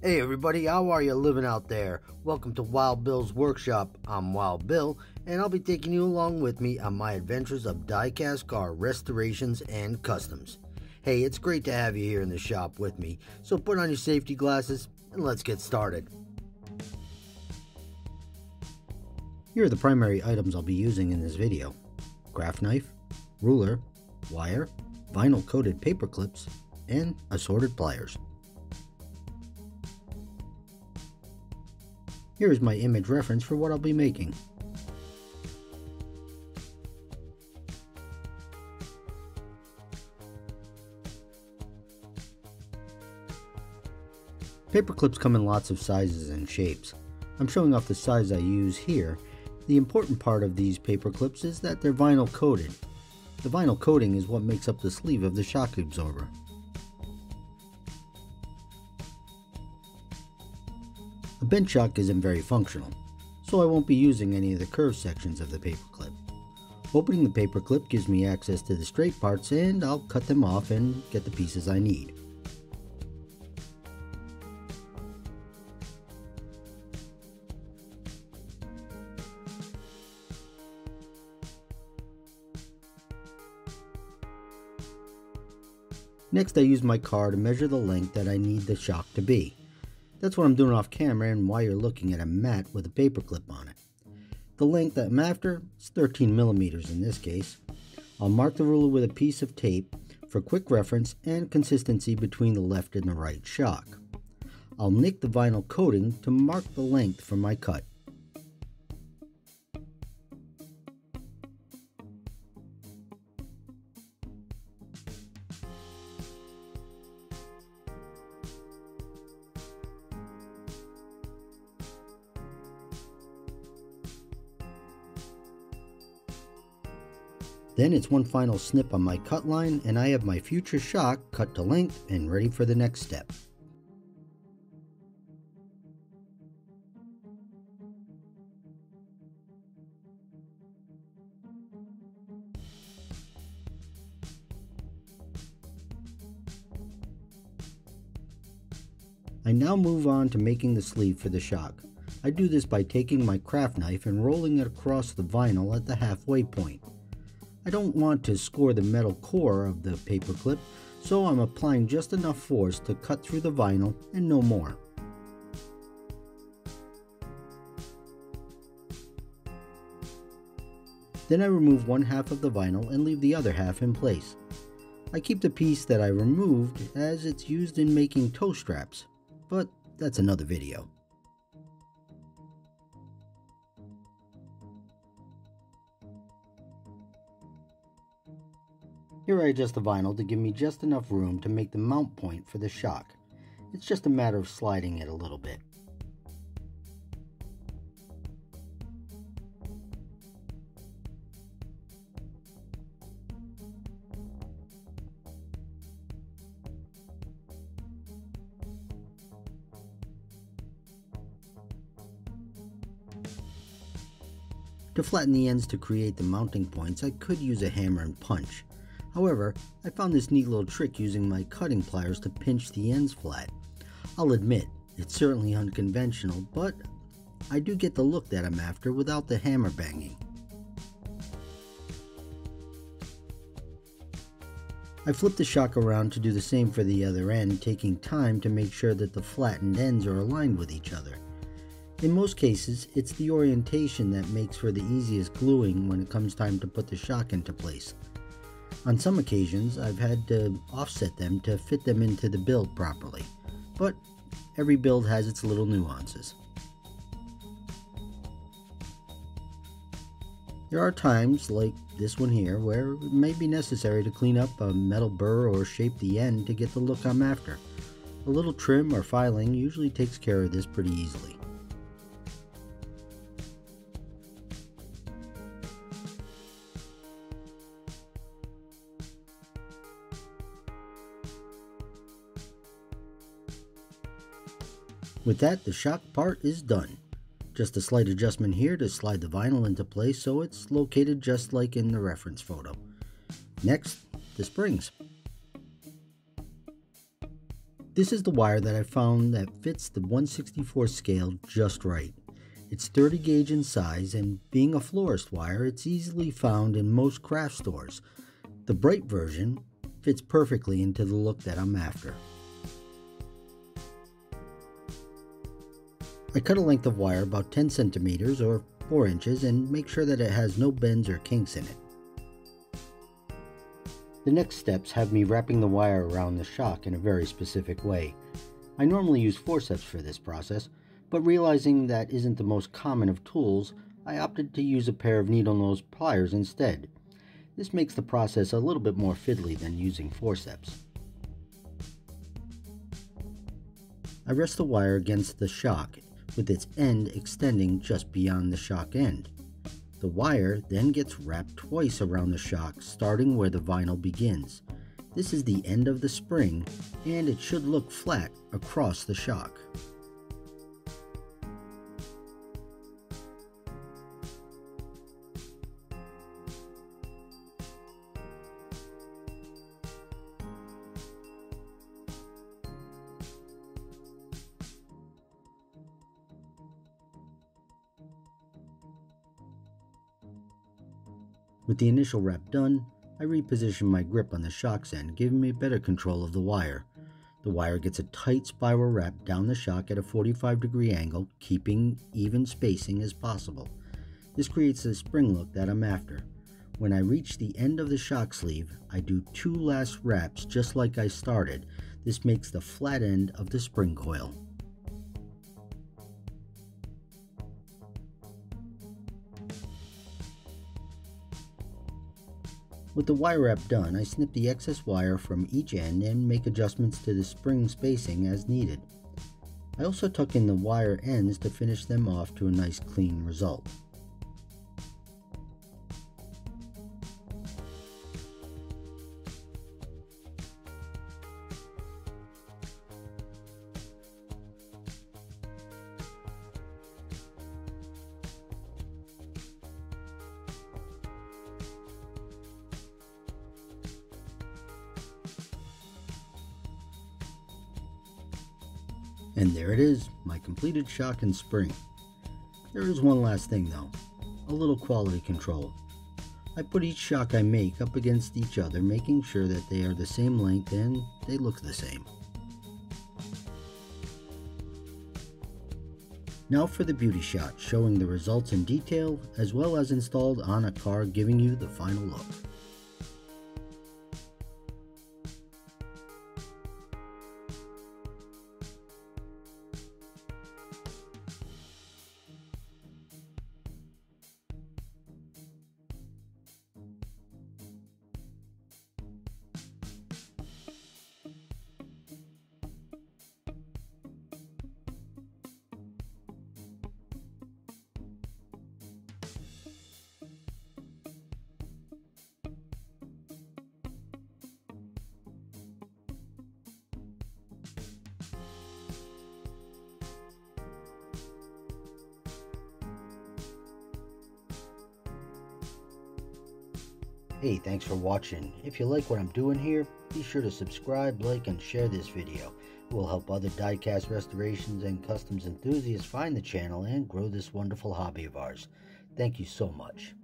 Hey everybody, how are you living out there? Welcome to Wild Bill's Workshop. I'm Wild Bill, and I'll be taking you along with me on my adventures of die-cast car restorations and customs. Hey, it's great to have you here in the shop with me, so put on your safety glasses and let's get started. Here are the primary items I'll be using in this video: craft knife, ruler, wire, vinyl coated paper clips, and assorted pliers. Here is my image reference for what I'll be making. Paper clips come in lots of sizes and shapes. I'm showing off the size I use here. The important part of these paper clips is that they're vinyl coated. The vinyl coating is what makes up the sleeve of the shock absorber. A bent shock isn't very functional, so I won't be using any of the curved sections of the paper clip. Opening the paper clip gives me access to the straight parts, and I'll cut them off and get the pieces I need. Next, I use my car to measure the length that I need the shock to be. That's what I'm doing off camera and why you're looking at a mat with a paper clip on it. The length that I'm after is 13 millimeters in this case. I'll mark the ruler with a piece of tape for quick reference and consistency between the left and the right shock. I'll nick the vinyl coating to mark the length for my cut. Then it's one final snip on my cut line, and I have my future shock cut to length and ready for the next step. I now move on to making the sleeve for the shock. I do this by taking my craft knife and rolling it across the vinyl at the halfway point. I don't want to score the metal core of the paper clip, so I'm applying just enough force to cut through the vinyl and no more. Then I remove one half of the vinyl and leave the other half in place. I keep the piece that I removed as it's used in making toe straps, but that's another video. Here I adjust the vinyl to give me just enough room to make the mount point for the shock. It's just a matter of sliding it a little bit. To flatten the ends to create the mounting points, I could use a hammer and punch. However, I found this neat little trick using my cutting pliers to pinch the ends flat. I'll admit, it's certainly unconventional, but I do get the look that I'm after without the hammer banging. I flip the shock around to do the same for the other end, taking time to make sure that the flattened ends are aligned with each other. In most cases, it's the orientation that makes for the easiest gluing when it comes time to put the shock into place. On some occasions, I've had to offset them to fit them into the build properly, but every build has its little nuances. There are times, like this one here, where it may be necessary to clean up a metal burr or shape the end to get the look I'm after. A little trim or filing usually takes care of this pretty easily. With that, the shock part is done. Just a slight adjustment here to slide the vinyl into place so it's located just like in the reference photo. Next, the springs. This is the wire that I found that fits the 1/64 scale just right. It's 30 gauge in size, and being a Florist wire, it's easily found in most craft stores. The bright version fits perfectly into the look that I'm after. I cut a length of wire about 10 centimeters or 4 inches and make sure that it has no bends or kinks in it. The next steps have me wrapping the wire around the shock in a very specific way. I normally use forceps for this process, but realizing that isn't the most common of tools, I opted to use a pair of needle nose pliers instead. This makes the process a little bit more fiddly than using forceps. I rest the wire against the shock, with its end extending just beyond the shock end. The wire then gets wrapped twice around the shock, starting where the vinyl begins. This is the end of the spring, and it should look flat across the shock. With the initial wrap done, I reposition my grip on the shock's end, giving me better control of the wire. The wire gets a tight spiral wrap down the shock at a 45-degree angle, keeping even spacing as possible. This creates the spring look that I'm after. When I reach the end of the shock sleeve, I do 2 last wraps just like I started. This makes the flat end of the spring coil. With the wire wrap done, I snip the excess wire from each end and make adjustments to the spring spacing as needed. I also tuck in the wire ends to finish them off to a nice clean result. And there it is, my completed shock and spring. There is one last thing though, a little quality control. I put each shock I make up against each other, making sure that they are the same length and they look the same. Now for the beauty shot, showing the results in detail as well as installed on a car, giving you the final look. Hey, thanks for watching. If you like what I'm doing here, be sure to subscribe, like, and share this video. It will help other die-cast restorations and customs enthusiasts find the channel and grow this wonderful hobby of ours. Thank you so much.